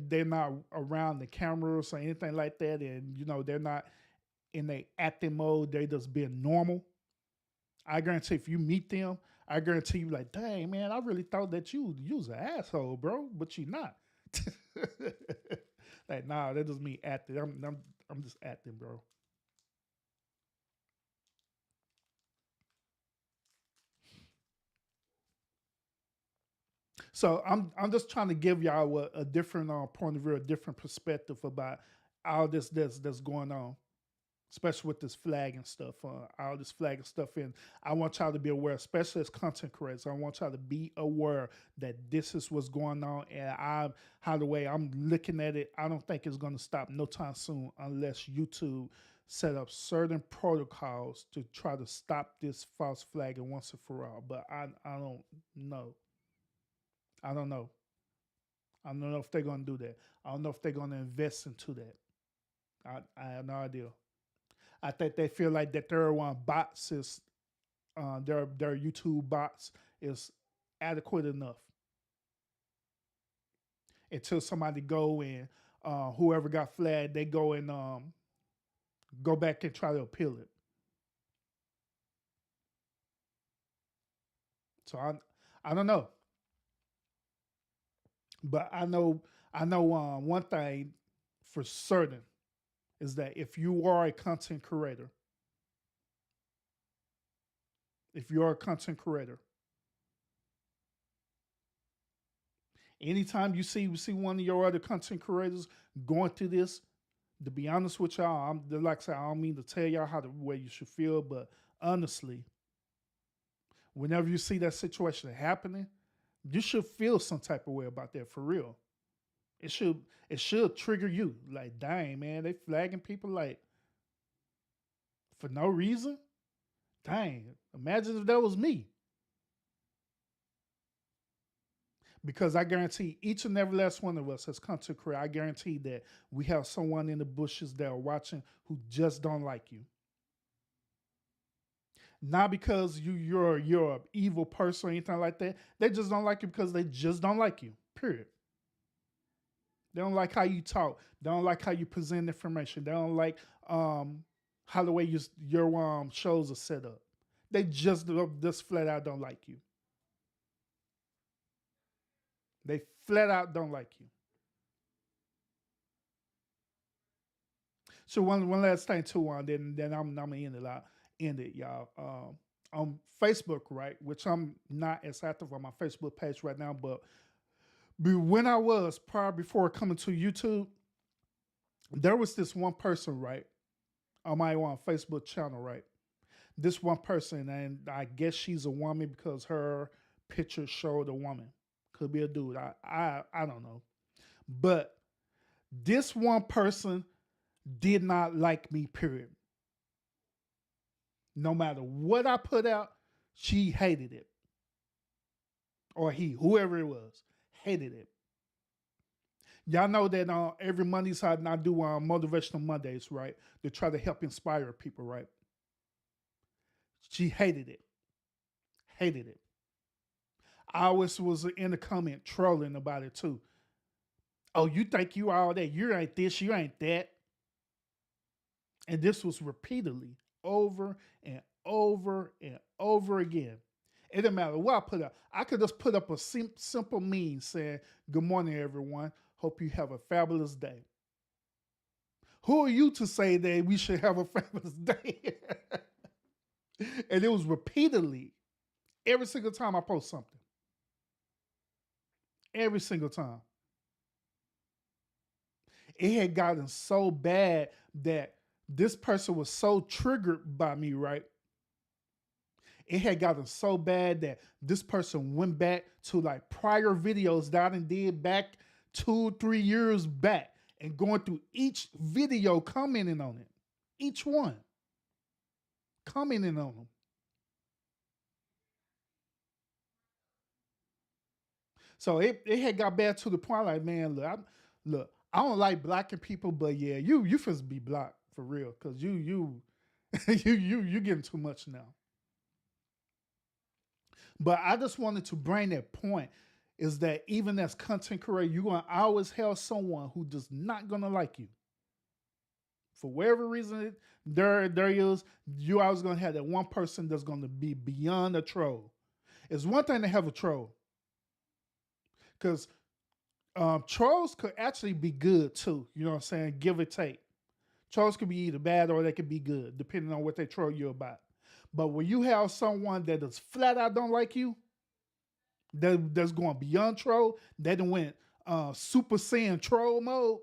Speaker 2: they're not around the cameras or anything like that, and they're not in a acting mode, they just being normal. I guarantee if you meet them, I guarantee you like, dang man, I really thought that you was an asshole, bro, but you not. Like, nah, that doesn't mean acting. I'm just acting, bro. So I'm just trying to give y'all a different point of view, a different perspective about all this that's going on, especially with this flag and stuff, all this flag and stuff. And I want y'all to be aware, especially as content creators. I want y'all to be aware that this is what's going on. And the way I'm looking at it, I don't think it's going to stop no time soon unless YouTube set up certain protocols to try to stop this false flagging once and for all. But I don't know. I don't know. I don't know if they're going to do that. I don't know if they're going to invest into that. I have no idea. I think they feel like that their bots is their YouTube bots is adequate enough until somebody go and whoever got flagged, they go and go back and try to appeal it. So I don't know, but I know one thing for certain is that if you are a content creator, anytime you see one of your other content creators going through this, to be honest with y'all, like I said, I don't mean to tell y'all how the way you should feel, but honestly, whenever you see that situation happening, you should feel some type of way about that for real. It should trigger you. Like, dang, man, they flagging people like for no reason. Dang, imagine if that was me. Because I guarantee each and every last one of us as content creators, I guarantee that we have someone in the bushes that are watching who just don't like you. Not because you're an evil person or anything like that. They just don't like you because they just don't like you. Period. They don't like how you talk. They don't like how you present information. They don't like how the way your shows are set up. They just flat out don't like you. They flat out don't like you. So one last thing too, then I'm gonna end it, y'all. On Facebook, right? Which I'm not as active on my Facebook page right now, but when I was before coming to YouTube, there was this one person, right, on my Facebook channel, right? This one person, and I guess she's a woman because her picture showed a woman. Could be a dude. I don't know. But this one person did not like me, period. No matter what I put out, she hated it. Or whoever it was, hated it. Y'all know that every Monday I do Motivational Mondays, right? To try to help inspire people, right? She hated it. Hated it. I always was in the comment trolling about it too. Oh, you think you all that? You ain't this, you ain't that. And this was repeatedly over and over and over again. It didn't matter what I put up. I could just put up a simple meme saying, "Good morning, everyone. Hope you have a fabulous day." Who are you to say that we should have a fabulous day? And it was repeatedly, every single time I post something. Every single time. It had gotten so bad that this person was so triggered by me, right? It had gotten so bad that this person went back to like prior videos that I did back 2-3 years back and going through each video, commenting on it. Each one. Commenting on them. So it had got bad to the point like, man, look, I don't like blocking people, but yeah, you finna be blocked for real, cause you getting too much now. But I just wanted to bring that point. is that even as content creator, you're gonna always have someone who does not gonna like you. For whatever reason there is, you always gonna have that one person that's gonna be beyond a troll. It's one thing to have a troll, because trolls could actually be good too. You know what I'm saying? Give or take. Trolls could be either bad or they could be good, depending on what they troll you about. But when you have someone that is flat out don't like you, that's going beyond troll, they done went Super Saiyan troll mode.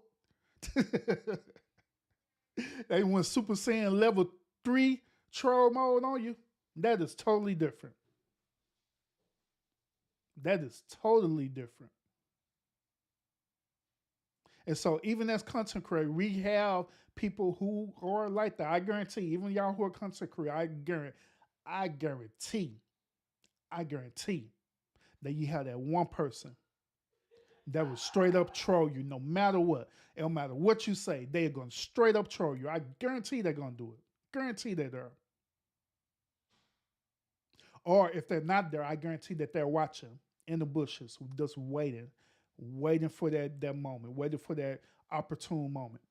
Speaker 2: They went Super Saiyan level 3 troll mode on you. That is totally different. That is totally different. And so even as content creators, we have people who are like that. I guarantee, even y'all who are content creators, I guarantee that you have that one person that will straight up troll you no matter what. It don't matter what you say, they're going to straight up troll you. I guarantee they're going to do it. Guarantee they're there. Or if they're not there, I guarantee that they're watching in the bushes, just waiting for that moment, waiting for that opportune moment.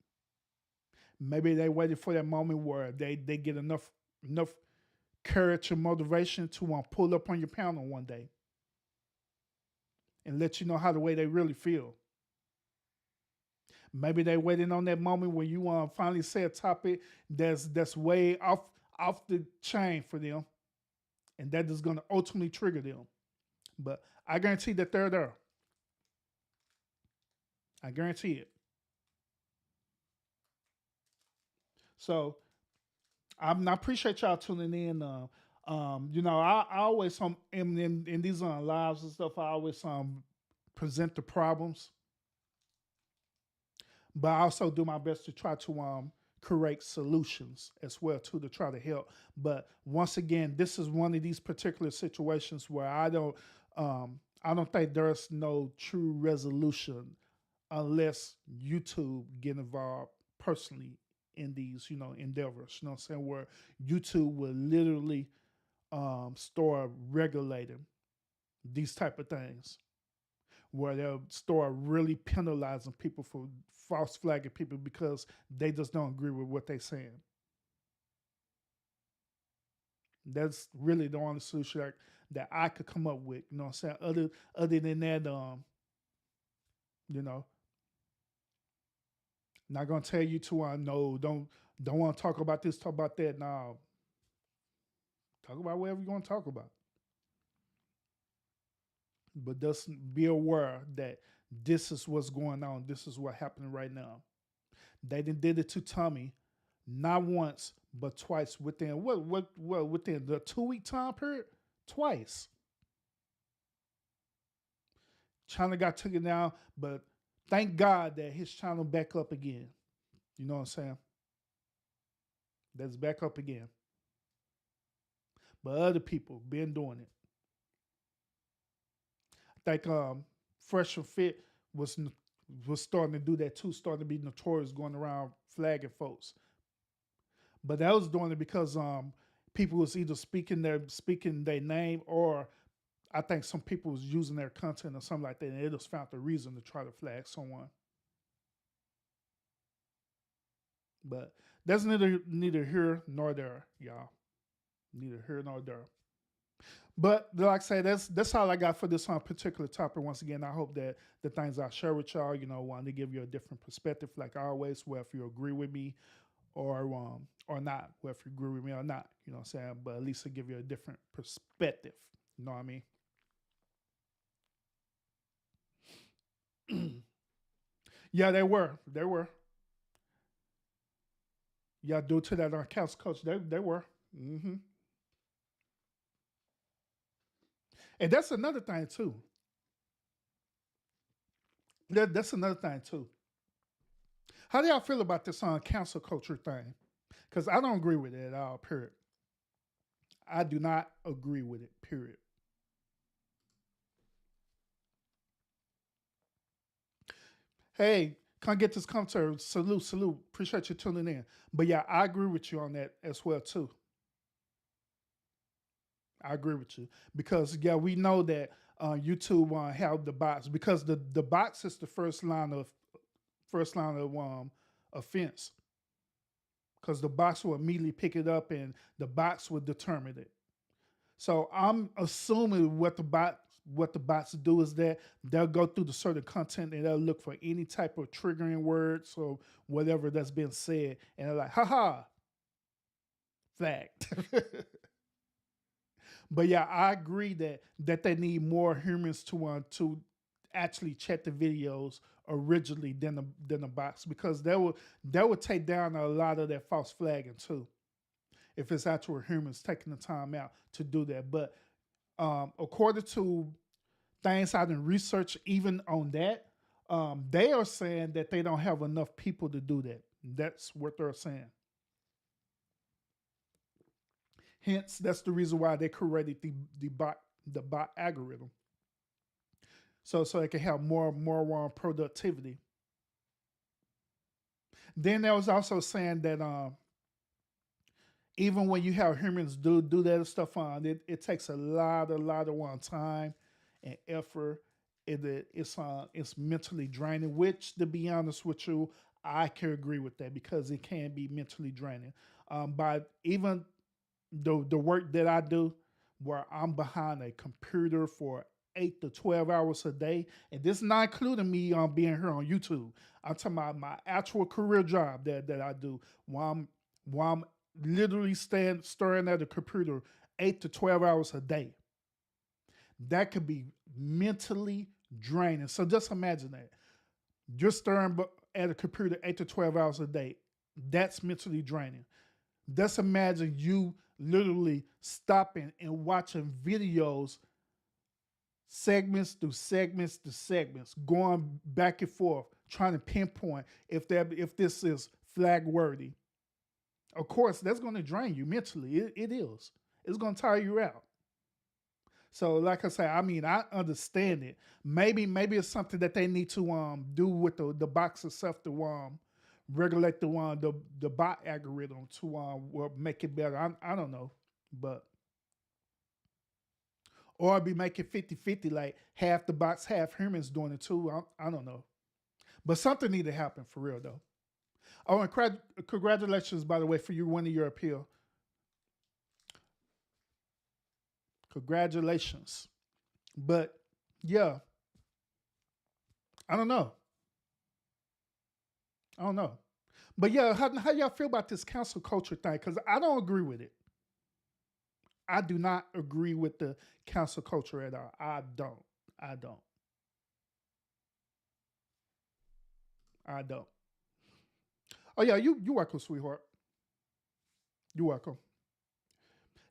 Speaker 2: Maybe they waited for that moment where they get enough courage and motivation to pull up on your panel one day and let you know how the way they really feel. Maybe they waiting on that moment when you finally say a topic that's way off the chain for them, and that is going to ultimately trigger them. But I guarantee that they're there. I guarantee it. So I appreciate y'all tuning in. You know, I always in these lives and stuff, I always present the problems, but I also do my best to try to create solutions as well too, to try to help. But once again, this is one of these particular situations where I don't think there's no true resolution unless YouTube get involved personally in these, endeavors. You know what I'm saying? Where YouTube will literally start regulating these type of things, where they'll start really penalizing people for false flagging people because they just don't agree with what they're saying. That's really the only solution that I could come up with. You know what I'm saying? Other than that, not gonna tell you to no, don't want to talk about this, talk about that. No, talk about whatever you want to talk about. But just be aware that this is what's going on. This is what's happening right now. They did it to Tommy, not once, but twice within within the 2-week time period? Twice. China got taken down, but thank God that his channel back up again. You know what I'm saying? That's back up again. But other people been doing it. I think Fresh and Fit was starting to do that too, starting to be notorious going around flagging folks. But that was doing it because people was either speaking their name, or I think some people was using their content or something like that, and they just found the reason to try to flag someone. But that's neither here nor there, y'all. Neither here nor there. But like I say, that's all I got for this particular topic. Once again, I hope that the things I share with y'all, wanted to give you a different perspective, like always, whether you agree with me or not, whether you agree with me or not, you know what I'm saying? But at least to give you a different perspective. You know what I mean? Yeah, they were. Yeah, due to that council coach, they were. Mm-hmm. And that's another thing too. That's another thing too. How do y'all feel about this cancel culture thing? Because I don't agree with it at all, period. I do not agree with it, period. Hey, come get this commentary. Salute. Appreciate you tuning in. But yeah, I agree with you on that as well too. I agree with you because yeah, we know that YouTube have the box, because the box is the first line of offense, because the box will immediately pick it up and the box will determine it. So I'm assuming what the bots do is that they'll go through the certain content and they'll look for any type of triggering words or whatever that's been said, and they're like, haha, fact. But yeah, I agree that they need more humans to actually check the videos originally than the bots, because that would take down a lot of that false flagging too, if it's actual humans taking the time out to do that. But according to things I done researched, even on that, they are saying that they don't have enough people to do that. That's what they're saying. Hence, that's the reason why they created the bot algorithm. So it can have more productivity. Then they was also saying that even when you have humans do that stuff on, it takes a lot of time and effort. It's mentally draining, which, to be honest with you, I can agree with that, because it can be mentally draining. By even the work that I do, where I'm behind a computer for 8 to 12 hours a day, and this is not including me being here on YouTube. I'm talking about my actual career job that I do, while I'm literally staring at the computer 8 to 12 hours a day. That could be mentally draining. So just imagine that. You're staring at a computer 8 to 12 hours a day. That's mentally draining. Just imagine you literally stopping and watching videos, segments to segments, going back and forth, trying to pinpoint if this is flag worthy. Of course, that's going to drain you mentally. It is. It's going to tire you out. So, like I say, I mean, I understand it. Maybe it's something that they need to do with the box itself to regulate the bot algorithm to make it better. I don't know, but or be making 50-50, like half the bots, half humans doing it too. I don't know, but something need to happen for real though. Oh, and congratulations, by the way, for you winning your appeal. Congratulations. But yeah, I don't know. But yeah, how y'all feel about this cancel culture thing? Because I don't agree with it. I do not agree with the cancel culture at all. I don't. Oh yeah, you welcome, sweetheart. You're welcome.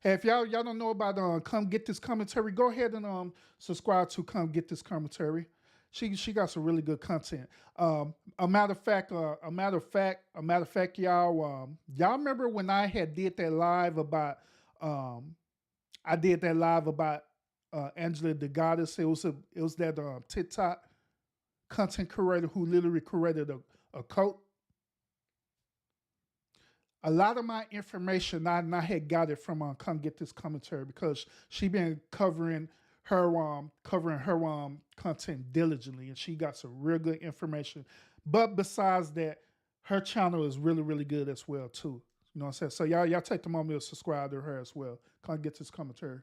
Speaker 2: Hey, if y'all don't know about Come Get This Commentary, go ahead and subscribe to Come Get This Commentary. She got some really good content. A matter of fact, y'all. Y'all remember when I had did that live about Angela the Goddess? It was that TikTok content creator who literally created a cult. A lot of my information, I had got it from Come Get This Commentary, because she been covering her content diligently, and she got some real good information. But besides that, her channel is really, really good as well too. You know what I'm saying? So y'all take the moment to subscribe to her as well. Come Get This Commentary.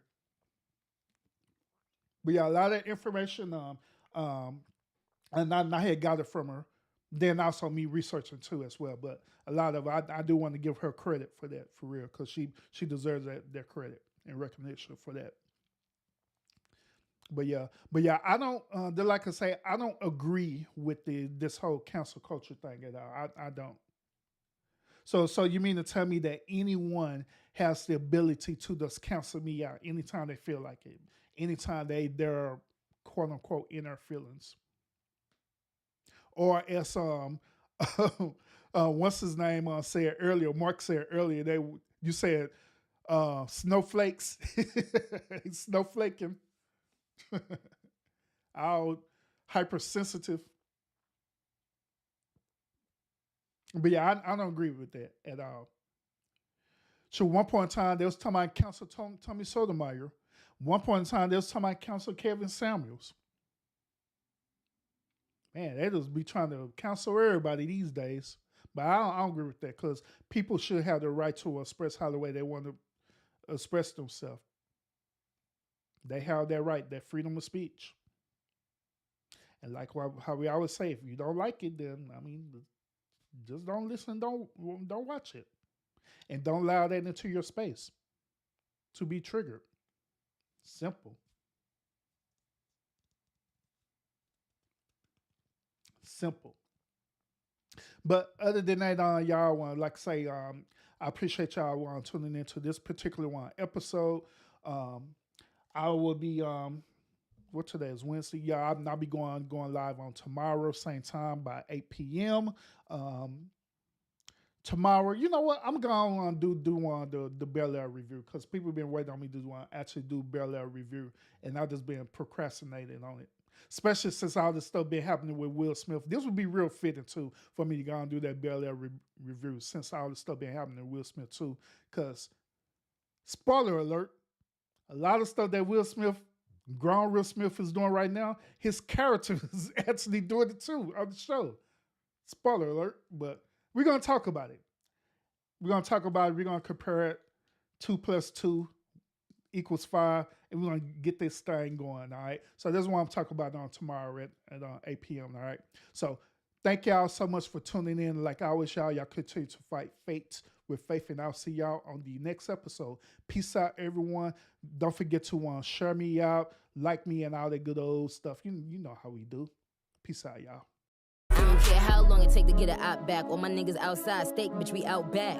Speaker 2: But yeah, a lot of information, and I had got it from her. Then also me researching too as well. But a lot of I do want to give her credit for that, for real, because she deserves that credit and recognition for that. But yeah, I don't. Like I say, I don't agree with this whole cancel culture thing at all. I don't. So you mean to tell me that anyone has the ability to just cancel me out anytime they feel like it, anytime they're quote unquote in their feelings, or as what's his name said earlier, Mark said earlier, you said snowflakes, snowflaking. All hypersensitive. But yeah, I don't agree with that at all. So at one point in time, they was talking about Council Tommy Sotomayor. One point in time, they was talking about cancel Kevin Samuels. Man, they just be trying to cancel everybody these days. But I don't agree with that because people should have the right to express how the way they want to express themselves. They have that right, that freedom of speech. And like how we always say, if you don't like it, then I mean, just don't listen, don't watch it, and don't allow that into your space to be triggered. Simple. Simple. But other than that, y'all want like I say, I appreciate y'all tuning into this particular episode. I will be what today is Wednesday. Yeah, I'll be going live on tomorrow, same time by 8 p.m. Tomorrow, you know what? I'm going to do the Bel Air review because people have been waiting on me to actually do Bel Air review, and I've just been procrastinating on it. Especially since all this stuff been happening with Will Smith. This would be real fitting too for me to go and do that Bel Air review since all this stuff been happening with Will Smith too. Because, spoiler alert, a lot of stuff that grown Will Smith is doing right now, his character is actually doing it too on the show. Spoiler alert, but we're going to talk about it. We're going to compare it. 2 + 2 = 5, and we're going to get this thing going, all right? So this is what I'm talking about on tomorrow at 8 p.m., all right? So thank y'all so much for tuning in. Like I always, y'all continue to fight fate with faith, and I'll see y'all on the next episode. Peace out, everyone. Don't forget to share me out, like me, and all that good old stuff. You know how we do. Peace out, y'all.
Speaker 7: I don't care how long it take to get an op back. All my niggas outside, steak, bitch, we out back.